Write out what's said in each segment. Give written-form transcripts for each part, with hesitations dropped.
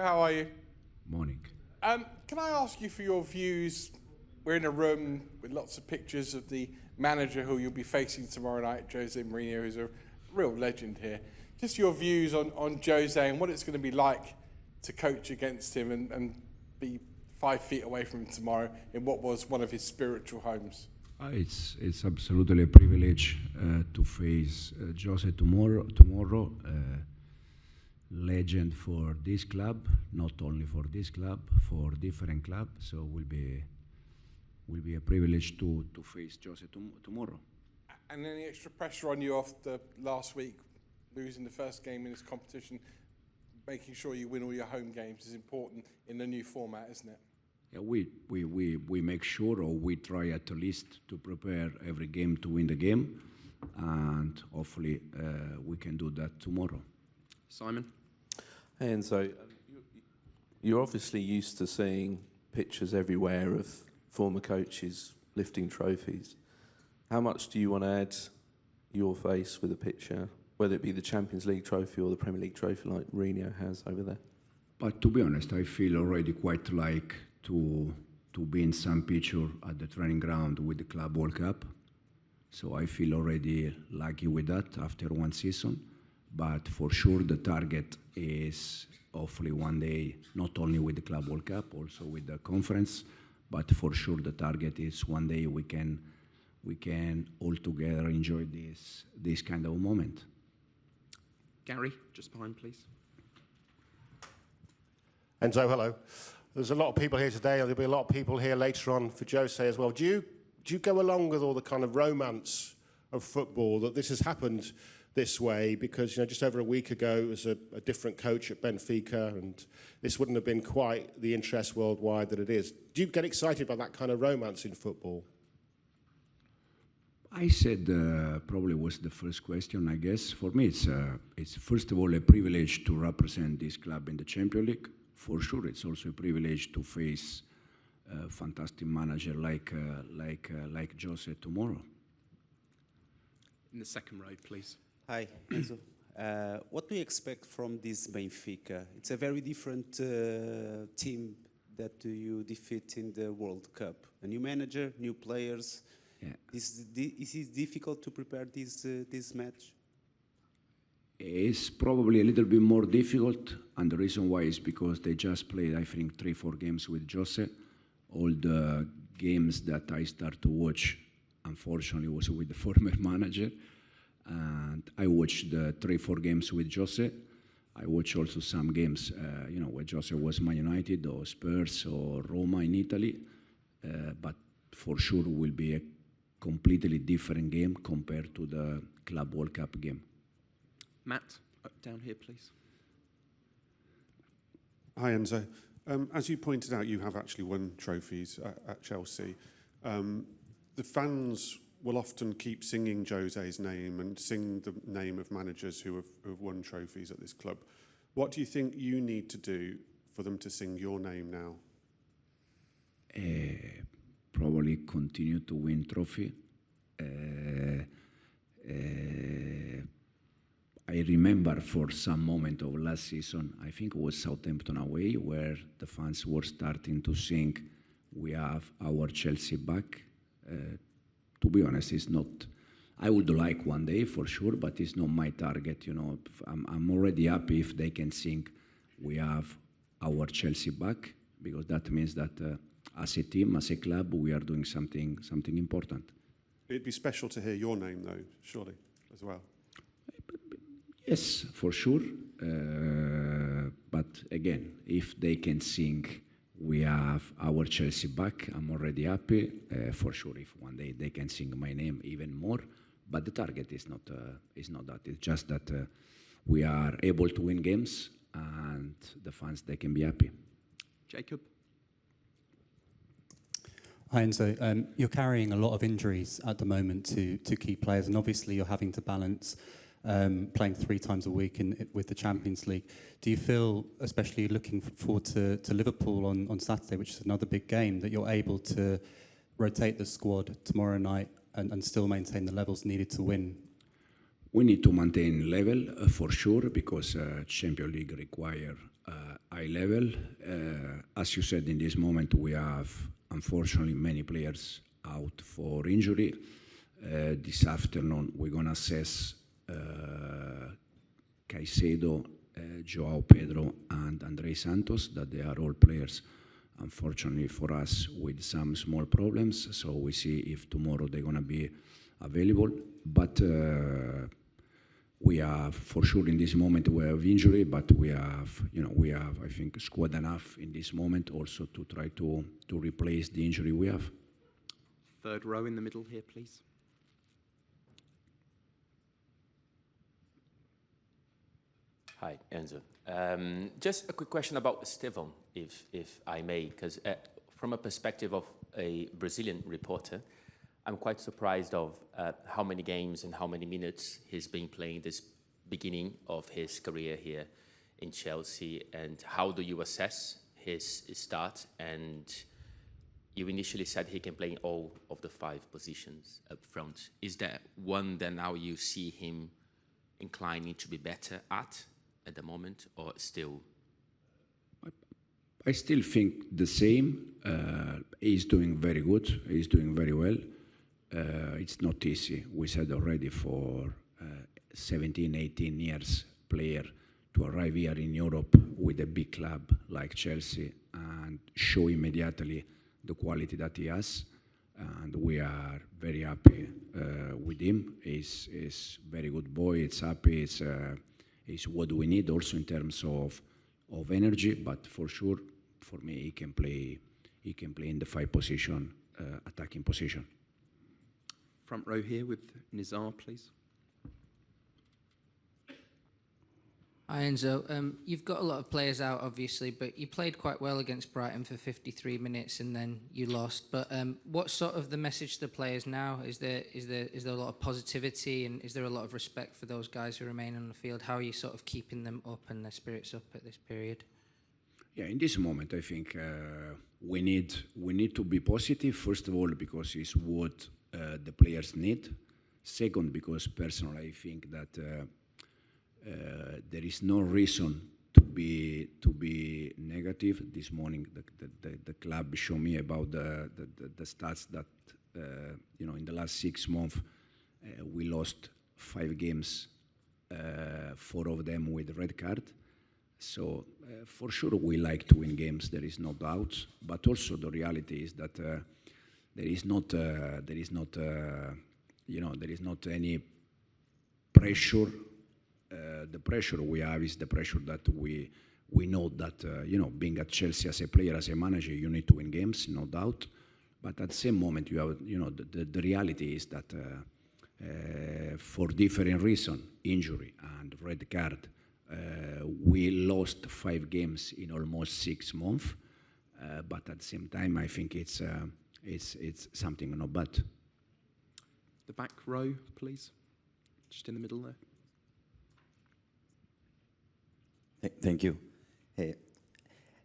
How are you? Morning. Can I ask you for your views? We're in a room with lots of pictures of the manager who you'll be facing tomorrow night, Jose Mourinho, who's a real legend here. Just your views on Jose and what it's going to be like to coach against him and be 5 feet away from him tomorrow in what was one of his spiritual homes. It's absolutely a privilege to face Jose tomorrow. Legend for this club, not only for this club, for different clubs. So will be a privilege to face Jose tomorrow. And any extra pressure on you after last week, losing the first game in this competition, making sure you win all your home games is important in the new format, isn't it? Yeah, we make sure, or we try at least to prepare every game to win the game, and hopefully we can do that tomorrow. Simon? Hey, Enzo, you're obviously used to seeing pictures everywhere of former coaches lifting trophies. How much do you want to add your face with a picture, whether it be the Champions League trophy or the Premier League trophy like Mourinho has over there? But to be honest, I feel already quite like to be in some picture at the training ground with the Club World Cup. So I feel already lucky with that after one season. But for sure the target is hopefully one day, not only with the Club World Cup, also with the conference, but for sure the target is one day we can all together enjoy this kind of moment. Gary, just behind, please. Enzo, hello. There's a lot of people here today, there'll be a lot of people here later on for Jose as well. Do you go along with all the kind of romance of football that this has happened this way? Because just over a week ago it was a different coach at Benfica, and this wouldn't have been quite the interest worldwide that it is. Do you get excited by that kind of romance in football? I said probably was the first question, I guess. For me, it's first of all a privilege to represent this club in the Champions League. For sure, it's also a privilege to face a fantastic manager like Jose tomorrow. In the second row, please. Hi, Enzo. What do you expect from this Benfica? It's a very different team that you defeat in the World Cup. A new manager, new players. Yeah. Is it difficult to prepare this match? It's probably a little bit more difficult, and the reason why is because they just played, I think, 3-4 games with Jose. All the games that I started to watch, unfortunately, was with the former manager. And I watched the 3-4 games with Jose. I watched also some games, where Jose was Man United or Spurs or Roma in Italy. But for sure will be a completely different game compared to the Club World Cup game. Matt, down here, please. Hi, Enzo. As you pointed out, you have actually won trophies at Chelsea. The fans will often keep singing Jose's name and sing the name of managers who have won trophies at this club. What do you think you need to do for them to sing your name now? Probably continue to win trophy. I remember for some moment of last season, I think it was Southampton away, where the fans were starting to sing, "We have our Chelsea back." To be honest, it's not. I would like one day for sure, but it's not my target. I'm already happy if they can sing, "We have our Chelsea back," because that means that as a team, as a club, we are doing something important. It'd be special to hear your name, though, surely, as well. Yes, for sure. But again, if they can sing, "We have our Chelsea back," I'm already happy. For sure, if one day they can sing my name even more. But the target is not that. It's just that we are able to win games, and the fans, they can be happy. Jacob? Hi, Enzo. You're carrying a lot of injuries at the moment to key players, and obviously you're having to balance playing 3 times a week with the Champions League. Do you feel, especially looking forward to Liverpool on Saturday, which is another big game, that you're able to rotate the squad tomorrow night and still maintain the levels needed to win? We need to maintain level for sure, because Champions League require high level. As you said, in this moment we have unfortunately many players out for injury. This afternoon we're going to assess Caicedo, Joao Pedro and Andrei Santos, that they are all players, unfortunately for us, with some small problems. So we see if tomorrow they're going to be available. But we have, for sure, in this moment we have injury, but we have, I think, squad enough in this moment also to try to replace the injury we have. Third row in the middle here, please. Hi, Enzo. Just a quick question about Estevão, if I may, because from a perspective of a Brazilian reporter, I'm quite surprised of how many games and how many minutes he's been playing this beginning of his career here in Chelsea, and how do you assess his start? And you initially said he can play in all of the 5 positions up front. Is there one that now you see him inclining to be better at the moment, or still? I still think the same. He's doing very good. He's doing very well. It's not easy. We said already, for 17, 18 years player to arrive here in Europe with a big club like Chelsea and show immediately the quality that he has. And we are very happy with him. He's a very good boy. It's happy. It's what we need also in terms of energy. But for sure, for me, he can play in the 5 position, attacking position. Front row here with Nizar, please. Hi, Enzo. You've got a lot of players out, obviously, but you played quite well against Brighton for 53 minutes and then you lost. But what's sort of the message to the players now? Is there a lot of positivity, and is there a lot of respect for those guys who remain on the field? How are you sort of keeping them up and their spirits up at this period? Yeah, in this moment, I think we need to be positive. First of all, because it's what the players need. Second, because personally, I think that there is no reason to be negative. This morning, the club showed me about the stats that in the last 6 months we lost 5 games, 4 of them with red card. So for sure we like to win games. There is no doubt. But also the reality is that there is not any pressure. The pressure we have is the pressure that we know that being at Chelsea as a player, as a manager, you need to win games, no doubt. But at the same moment, you have the reality is that for different reasons, injury and red card, we lost 5 games in almost 6 months. But at the same time, I think it's something not bad. The back row, please. Just in the middle there. Thank you. Hey.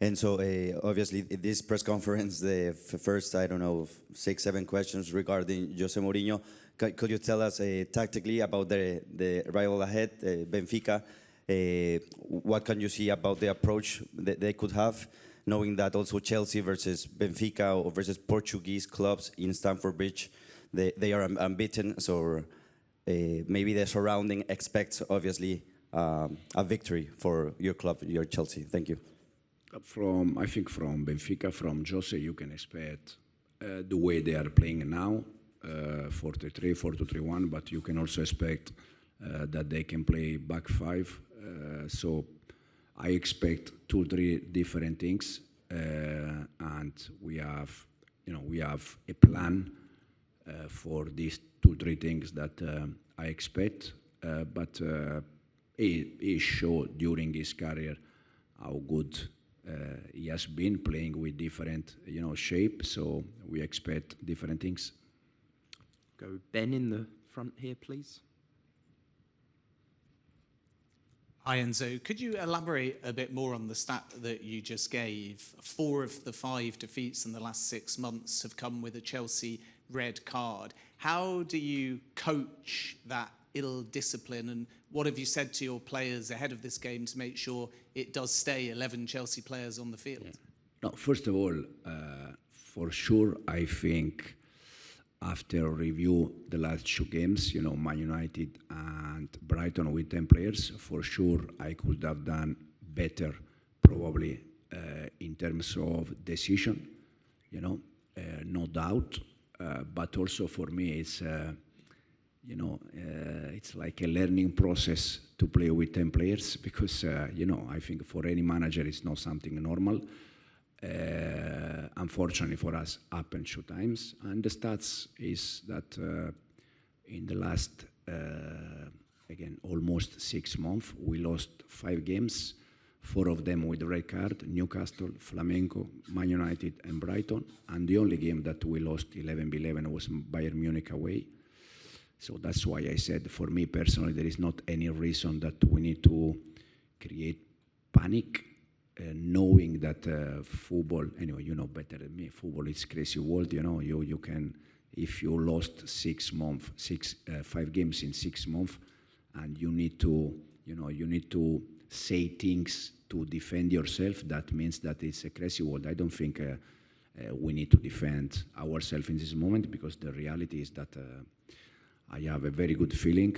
And so, obviously, this press conference, the first, 6, 7 questions regarding Jose Mourinho. Could you tell us tactically about the rival ahead, Benfica? What can you see about the approach that they could have, knowing that also Chelsea versus Benfica or versus Portuguese clubs in Stamford Bridge, they are unbeaten, so maybe the surrounding expects, obviously, a victory for your club, your Chelsea. Thank you. I think from Benfica, from Jose, you can expect the way they are playing now, 4-3-3, 4-2-3-1, but you can also expect that they can play back 5. So I expect 2-3 different things, and we have a plan for these 2-3 things that I expect. But he showed during his career how good he has been playing with different shape. So we expect different things. Go Ben in the front here, please. Hi, Enzo. Could you elaborate a bit more on the stat that you just gave? 4 of the 5 defeats in the last 6 months have come with a Chelsea red card. How do you coach that ill discipline? And what have you said to your players ahead of this game to make sure it does stay 11 Chelsea players on the field? Yeah. No, first of all, for sure, I think after review the last 2 games, Man United and Brighton with 10 players, for sure I could have done better, probably in terms of decision, no doubt. But also for me, it's it's like a learning process to play with 10 players because I think for any manager it's not something normal. Unfortunately for us, happened 2 times, and the stats is that in the last again almost 6 months we lost 5 games, 4 of them with red card: Newcastle, Flamengo, Man United, and Brighton. And the only game that we lost 11-11 was Bayern Munich away. So that's why I said, for me personally, there is not any reason that we need to create panic. Knowing that football, anyway, you know better than me, football is crazy world, you can, if you lost 6 months, 5 games in 6 months, and you need to say things to defend yourself, that means that it's a crazy world. I don't think we need to defend ourselves in this moment, because the reality is that I have a very good feeling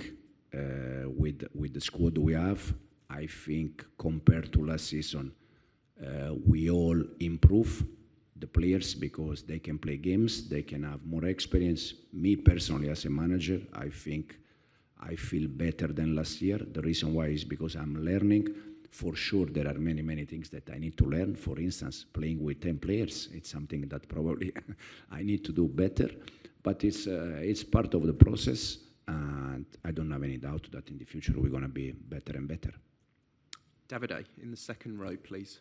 with the squad we have. I think compared to last season, we all improve the players because they can play games, they can have more experience. Me personally, as a manager, I think I feel better than last year. The reason why is because I'm learning. For sure, there are many, many things that I need to learn. For instance, playing with 10 players, it's something that probably I need to do better. But it's part of the process, and I don't have any doubt that in the future we're going to be better and better. Davide, in the second row, please.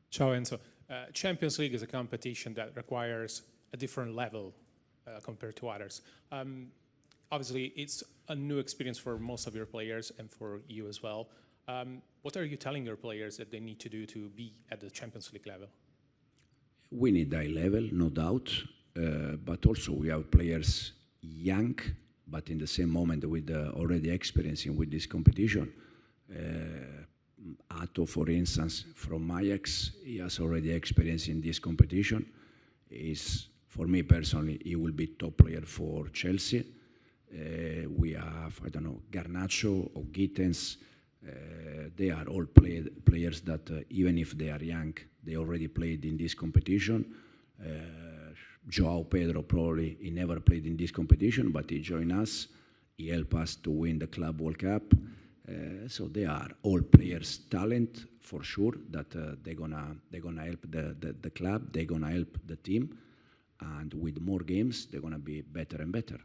Ciao Enzo. Champions League is a competition that requires a different level compared to others. Obviously, it's a new experience for most of your players and for you as well. What are you telling your players that they need to do to be at the Champions League level? We need high level, no doubt, but also we have players young, but in the same moment with already experiencing with this competition. Atto, for instance, from Ajax, he has already experience in this competition. For me personally, he will be top player for Chelsea. We have, Garnacho or Gittens. They are all players that even if they are young, they already played in this competition. João Pedro, probably he never played in this competition, but he joined us. He helped us to win the Club World Cup. So they are all players, talent for sure, that they're gonna help the club, they're gonna help the team, and with more games, they're gonna be better and better.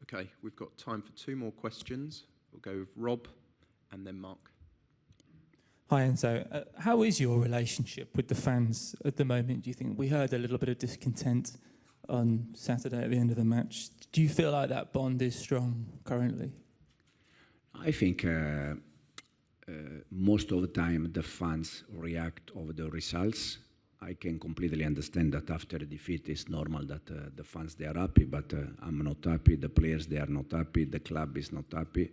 Okay, we've got time for 2 more questions. We'll go with Rob and then Mark. Hi Enzo, how is your relationship with the fans at the moment, do you think? We heard a little bit of discontent on Saturday at the end of the match. Do you feel like that bond is strong currently? I think most of the time the fans react over the results. I can completely understand that after a defeat it's normal that the fans, they are happy, but I'm not happy, the players, they are not happy, the club is not happy.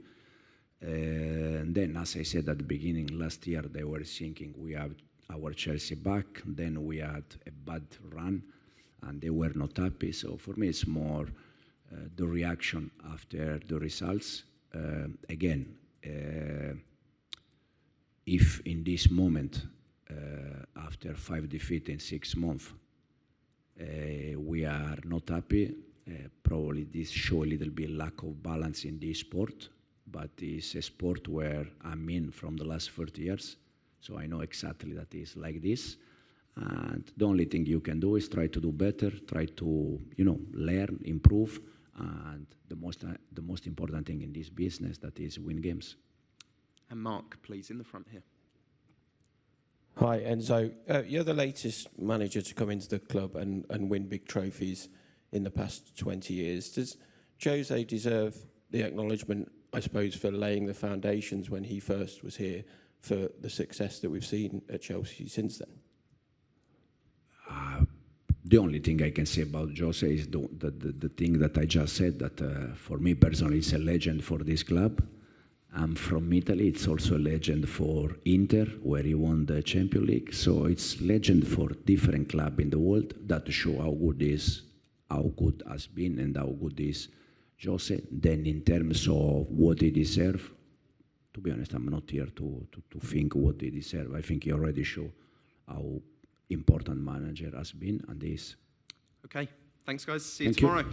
And then, as I said at the beginning, last year they were thinking we have our Chelsea back, then we had a bad run and they were not happy. So for me it's more the reaction after the results. Again, if in this moment, after 5 defeats in 6 months, we are not happy, probably this shows a little bit lack of balance in this sport, but it's a sport where I'm in from the last 30 years, so I know exactly that it's like this. And the only thing you can do is try to do better, try to, learn, improve, and the most important thing in this business, that is win games. And Mark, please, in the front here. Hi, Enzo. You're the latest manager to come into the club and win big trophies in the past 20 years. Does Jose deserve the acknowledgement, I suppose, for laying the foundations when he first was here for the success that we've seen at Chelsea since then? The only thing I can say about Jose is the thing that I just said, that for me personally, it's a legend for this club. I'm from Italy. It's also a legend for Inter, where he won the Champions League. So it's legend for different clubs in the world that show how good has been and how good is Jose. Then in terms of what he deserves, to be honest, I'm not here to think what he deserves. I think he already showed how important manager has been and is. Okay, thanks guys. See you Thank you. tomorrow.